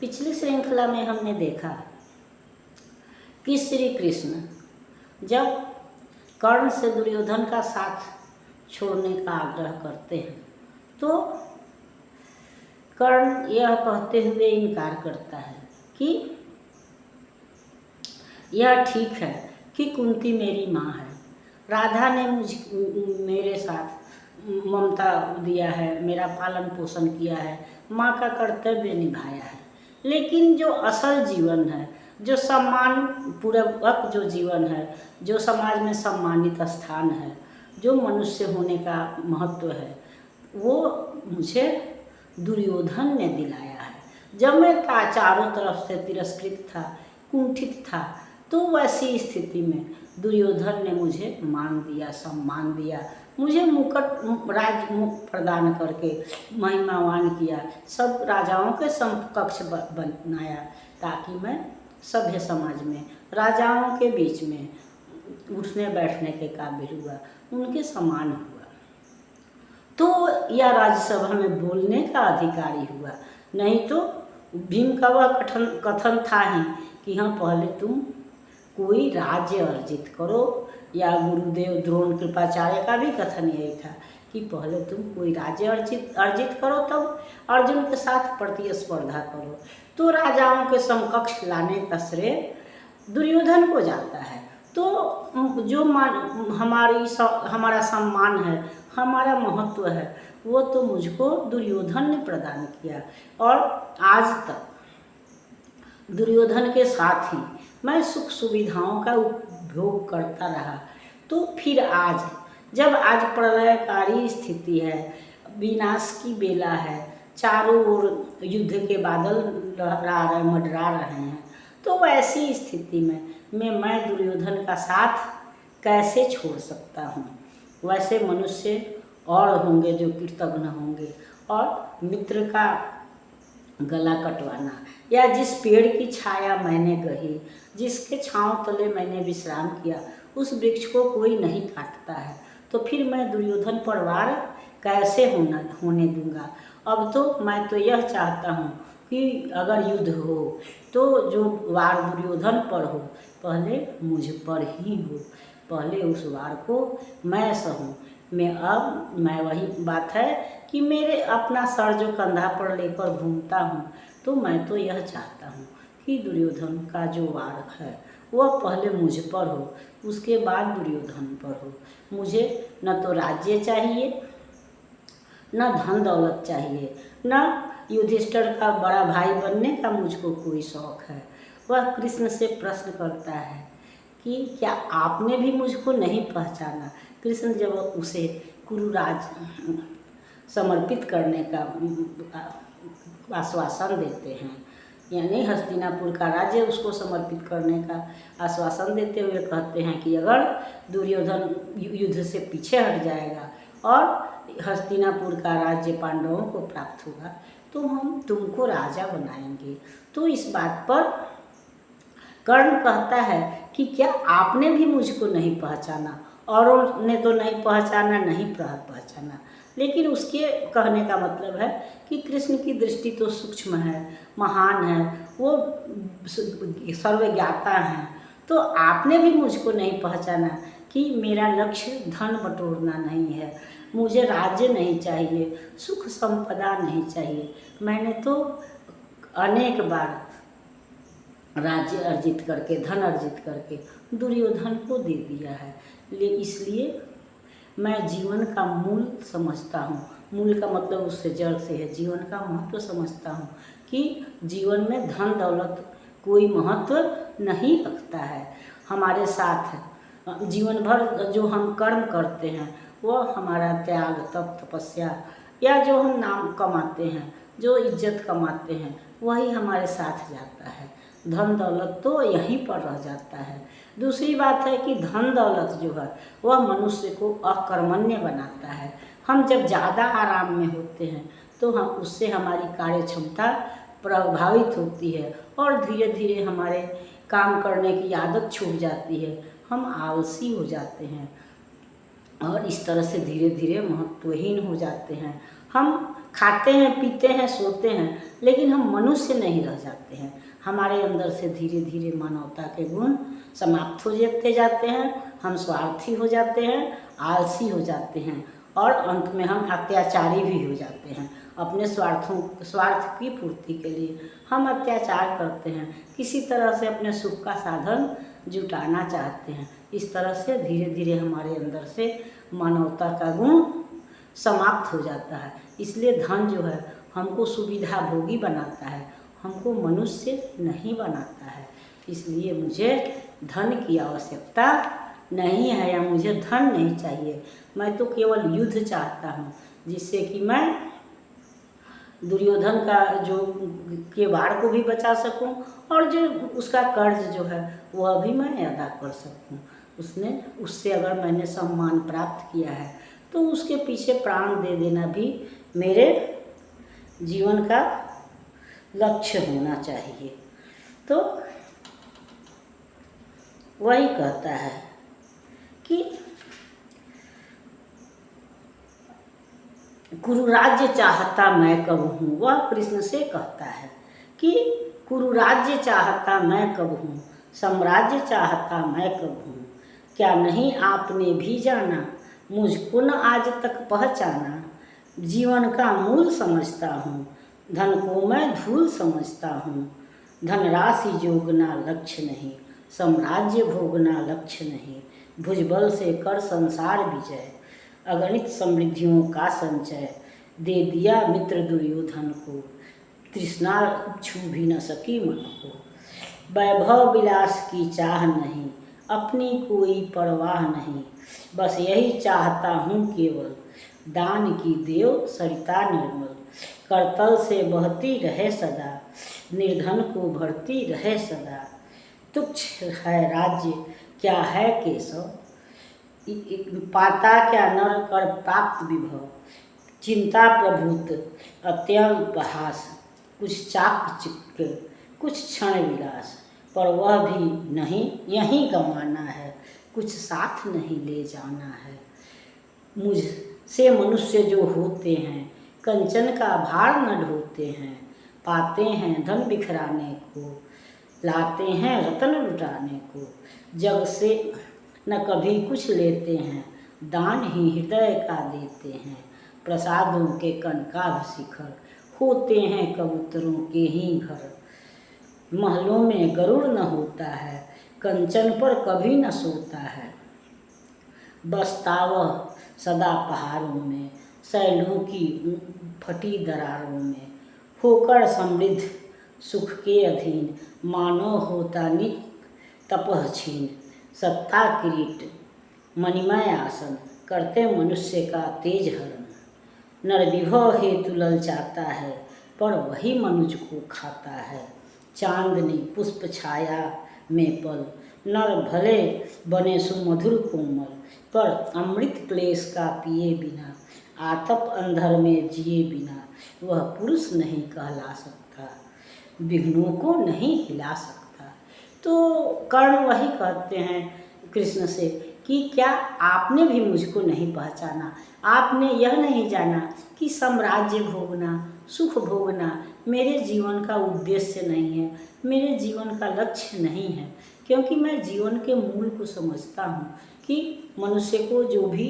पिछली श्रृंखला में हमने देखा कि श्री कृष्ण जब कर्ण से दुर्योधन का साथ छोड़ने का आग्रह करते हैं तो कर्ण यह कहते हुए इनकार करता है कि यह ठीक है कि कुंती मेरी माँ है, राधा ने मेरे साथ ममता दिया है, मेरा पालन पोषण किया है, माँ का कर्तव्य निभाया है, लेकिन जो असल जीवन है, जो सम्मान पूर्वक जो जीवन है, जो समाज में सम्मानित स्थान है, जो मनुष्य होने का महत्व है, वो मुझे दुर्योधन ने दिलाया है। जब मैं चारों तरफ से तिरस्कृत था, कुंठित था, तो वैसी स्थिति में दुर्योधन ने मुझे मान दिया, सम्मान दिया, मुझे मुकुट राज प्रदान करके महिमावान किया, सब राजाओं के समकक्ष बनाया, ताकि मैं सभ्य समाज में राजाओं के बीच में उठने बैठने के काबिल हुआ, उनके समान हुआ, तो यह राज्यसभा में बोलने का अधिकारी हुआ। नहीं तो भीम का वह कथन था ही कि हाँ, पहले तुम कोई राज्य अर्जित करो, या गुरुदेव द्रोण कृपाचार्य का भी कथन यही था कि पहले तुम कोई राज्य अर्जित करो, तब अर्जुन के साथ प्रतिस्पर्धा करो। तो राजाओं के समकक्ष लाने का श्रेय दुर्योधन को जाता है। तो जो हमारा सम्मान है, हमारा महत्व है, वो तो मुझको दुर्योधन ने प्रदान किया, और आज तक दुर्योधन के साथ ही मैं सुख सुविधाओं का उपभोग करता रहा। तो फिर आज प्रलयकारी स्थिति है, विनाश की बेला है, चारों ओर युद्ध के बादल मंडरा रहे हैं, तो वैसी स्थिति में मैं दुर्योधन का साथ कैसे छोड़ सकता हूँ। वैसे मनुष्य और होंगे जो कृतघ्न होंगे, और मित्र का गला कटवाना, या जिस पेड़ की छाया मैंने गही, जिसके छांव तले मैंने विश्राम किया, उस वृक्ष को कोई नहीं काटता है, तो फिर मैं दुर्योधन पर वार कैसे होने दूंगा। अब तो मैं तो यह चाहता हूँ कि अगर युद्ध हो तो जो वार दुर्योधन पर हो, पहले मुझ पर ही हो, पहले उस वार को मैं सहूँ। मैं वही बात है कि मेरे अपना सर जो कंधा पर लेकर घूमता हूँ, तो मैं तो यह चाहता हूँ कि दुर्योधन का जो वार है वह पहले मुझ पर हो, उसके बाद दुर्योधन पर हो। मुझे न तो राज्य चाहिए, न धन दौलत चाहिए, न युधिष्ठिर का बड़ा भाई बनने का मुझको कोई शौक है। वह कृष्ण से प्रश्न करता है कि क्या आपने भी मुझको नहीं पहचाना। कृष्ण जब उसे कुरुराज समर्पित करने का आश्वासन देते हैं, यानी हस्तिनापुर का राज्य उसको समर्पित करने का आश्वासन देते हुए कहते हैं कि अगर दुर्योधन युद्ध से पीछे हट जाएगा और हस्तिनापुर का राज्य पांडवों को प्राप्त होगा, तो हम तुमको राजा बनाएंगे। तो इस बात पर कर्ण कहता है कि क्या आपने भी मुझको नहीं पहचाना, औरों ने तो नहीं पहचाना, नहीं पहचाना, लेकिन उसके कहने का मतलब है कि कृष्ण की दृष्टि तो सूक्ष्म है, महान है, वो सर्वज्ञाता हैं, तो आपने भी मुझको नहीं पहचाना कि मेरा लक्ष्य धन बटोरना नहीं है, मुझे राज्य नहीं चाहिए, सुख संपदा नहीं चाहिए। मैंने तो अनेक बार राज्य अर्जित करके, धन अर्जित करके दुर्योधन को दे दिया है, इसलिए मैं जीवन का मूल समझता हूँ। मूल का मतलब उससे जड़ से है, जीवन का महत्व समझता हूँ कि जीवन में धन दौलत कोई महत्व नहीं रखता है। हमारे साथ जीवन भर जो हम कर्म करते हैं, वह हमारा त्याग, तप, तपस्या, या जो हम नाम कमाते हैं, जो इज्जत कमाते हैं, वही हमारे साथ जाता है। धन दौलत तो यहीं पर रह जाता है। दूसरी बात है कि धन दौलत जो है वह मनुष्य को अकर्मण्य बनाता है। हम जब ज़्यादा आराम में होते हैं तो हम उससे हमारी कार्य क्षमता प्रभावित होती है, और धीरे धीरे हमारे काम करने की आदत छूट जाती है, हम आलसी हो जाते हैं, और इस तरह से धीरे धीरे महत्वहीन हो जाते हैं। हम खाते हैं, पीते हैं, सोते हैं, लेकिन हम मनुष्य नहीं रह जाते हैं। हमारे अंदर से धीरे धीरे मानवता के गुण समाप्त हो जाते हैं। हम स्वार्थी हो जाते हैं, आलसी हो जाते हैं और अंत में हम अत्याचारी भी हो जाते हैं। अपने स्वार्थ की पूर्ति के लिए हम अत्याचार करते हैं, किसी तरह से अपने सुख का साधन जुटाना चाहते हैं। इस तरह से धीरे धीरे हमारे अंदर से मानवता का गुण समाप्त हो जाता है। इसलिए धन जो है हमको सुविधा भोगी बनाता है, हमको मनुष्य नहीं बनाता है। इसलिए मुझे धन की आवश्यकता नहीं है या मुझे धन नहीं चाहिए। मैं तो केवल युद्ध चाहता हूँ, जिससे कि मैं दुर्योधन का जो किवाड़ को भी बचा सकूं और जो उसका कर्ज जो है वह भी मैं अदा कर सकूं। उससे अगर मैंने सम्मान प्राप्त किया है तो उसके पीछे प्राण दे देना भी मेरे जीवन का लक्ष्य होना चाहिए। तो वही कहता है कि कुरुराज्य चाहता मैं कब हूँ। वह कृष्ण से कहता है कि कुरुराज्य चाहता मैं कब हूँ, साम्राज्य चाहता मैं कब हूँ। क्या नहीं आपने भी जाना, मुझको न आज तक पहचाना। जीवन का मूल समझता हूँ, धन को मैं धूल समझता हूँ। धनराशि जोगना लक्ष्य नहीं, साम्राज्य भोगना लक्ष्य नहीं। भुजबल से कर संसार विजय, अगणित समृद्धियों का संचय। दे दिया मित्र दुर्योधन को, तृष्णा छू भी न सकी मन को। वैभव विलास की चाह नहीं, अपनी कोई परवाह नहीं। बस यही चाहता हूँ केवल, दान की देव सरिता निर्मल। करतल से बहती रहे सदा, निर्धन को भरती रहे सदा। तुच्छ है राज्य क्या है केशव, पाता क्या नर कर प्राप्त विभव। चिंता प्रभुत अत्यल्प हास, कुछ चाकचक्य कुछ क्षण विलास। पर वह भी नहीं यहीं गंवाना है, कुछ साथ नहीं ले जाना है। मुझसे मनुष्य जो होते हैं, कंचन का भार न ढोते हैं। पाते हैं धन बिखराने को, लाते हैं रतन लुटाने को। जग से न कभी कुछ लेते हैं, दान ही हृदय का देते हैं। प्रसादों के कनकाभ शिखर, होते हैं कबूतरों के ही घर। महलों में गरुड़ न होता है, कंचन पर कभी न सोता है। बसता वह सदा पहाड़ों में, शैलों की फटी दरारों में। होकर समृद्ध सुख के अधीन, मानव होता नित तपह छीन। सत्ता किरीट मणिमय आसन, करते मनुष्य का तेज हरण। नर विभव हेतु ललचाता है, पर वही मनुज को खाता है। चांदनी पुष्प छाया में पल, नर भले बने सुमधुर कोमल। पर अमृत क्लेश का पिए बिना, आतप अंधर में जिए बिना। वह पुरुष नहीं कहला सकता, विघ्नों को नहीं हिला सकता। तो कर्ण वही कहते हैं कृष्ण से कि क्या आपने भी मुझको नहीं पहचाना, आपने यह नहीं जाना कि साम्राज्य भोगना, सुख भोगना मेरे जीवन का उद्देश्य नहीं है, मेरे जीवन का लक्ष्य नहीं है। क्योंकि मैं जीवन के मूल को समझता हूँ कि मनुष्य को जो भी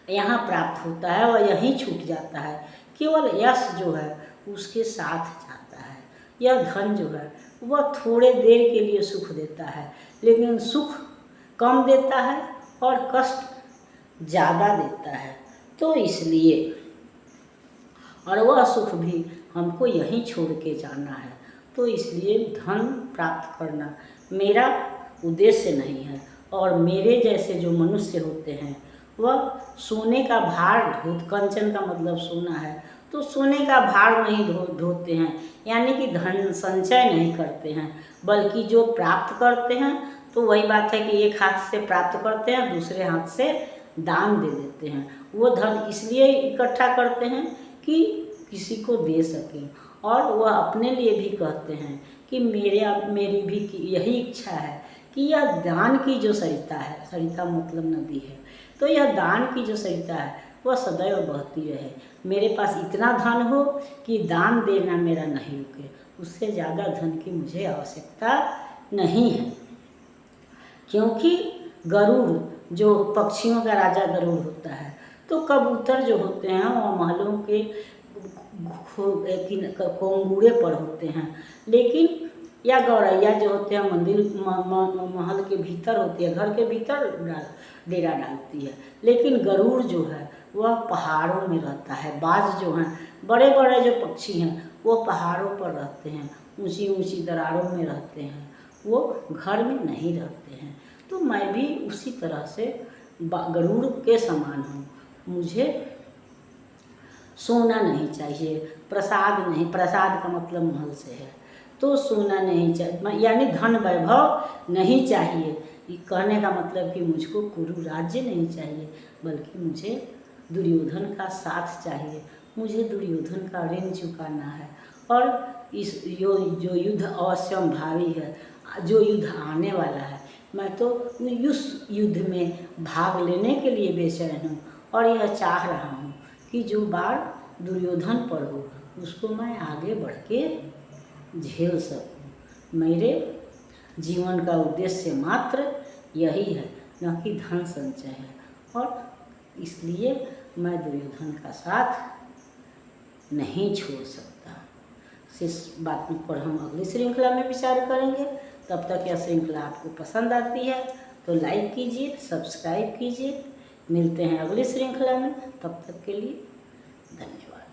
यहाँ प्राप्त होता है वह यहीं छूट जाता है। केवल यश जो है उसके साथ जाता है। यह धन जो है वह थोड़े देर के लिए सुख देता है, लेकिन सुख कम देता है और कष्ट ज़्यादा देता है। तो इसलिए और वह सुख भी हमको यहीं छोड़ के जाना है। तो इसलिए धन प्राप्त करना मेरा उद्देश्य नहीं है। और मेरे जैसे जो मनुष्य होते हैं वह सोने का भार कंचन का मतलब सोना है, तो सोने का भार नहीं ढोते हैं, यानी कि धन संचय नहीं करते हैं, बल्कि जो प्राप्त करते हैं तो वही बात है कि एक हाथ से प्राप्त करते हैं, दूसरे हाथ से दान दे देते हैं। वो धन इसलिए इकट्ठा करते हैं कि किसी को दे सकें, और वह अपने लिए भी कहते हैं कि मेरी भी यही इच्छा है कि यह दान की जो सरिता है, सरिता मतलब नदी है, तो यह दान की जो सरिता है वह सदैव बहती रहे। मेरे पास इतना धन हो कि दान देना मेरा नहीं रुके, उससे ज़्यादा धन की मुझे आवश्यकता नहीं है। क्योंकि गरुड़ जो पक्षियों का राजा गरुड़ होता है, तो कबूतर जो होते हैं वह महलों के कोंगूरे पर होते हैं, लेकिन या गौरैया जो होते हैं मंदिर महल के भीतर होती है, घर के भीतर डेरा डालती है। लेकिन गरुड़ जो है वह पहाड़ों में रहता है। बाज जो हैं, बड़े बड़े जो पक्षी हैं, वो पहाड़ों पर रहते हैं, ऊंची ऊंची दरारों में रहते हैं, वो घर में नहीं रहते हैं। तो मैं भी उसी तरह से गरुड़ के समान हूँ। मुझे सोना नहीं चाहिए, प्रसाद नहीं, प्रसाद का मतलब महल से है, तो सोना नहीं चाहिए, यानी धन वैभव नहीं चाहिए। ये कहने का मतलब कि मुझको कुरु राज्य नहीं चाहिए, बल्कि मुझे दुर्योधन का साथ चाहिए। मुझे दुर्योधन का ऋण चुकाना है, और इस जो युद्ध अवश्यम भावी है, जो युद्ध आने वाला है, मैं तो उस युद्ध में भाग लेने के लिए बेचैन हूँ, और यह चाह रहा हूँ कि जो बाढ़ दुर्योधन पर हो उसको मैं आगे बढ़ के झेल सकूं। मेरे जीवन का उद्देश्य मात्र यही है, न कि धन संचय है, और इसलिए मैं दुर्योधन का साथ नहीं छोड़ सकता। इस बात पर हम अगली श्रृंखला में विचार करेंगे। तब तक यह श्रृंखला आपको पसंद आती है तो लाइक कीजिए, सब्सक्राइब कीजिए। मिलते हैं अगली श्रृंखला में, तब तक के लिए धन्यवाद।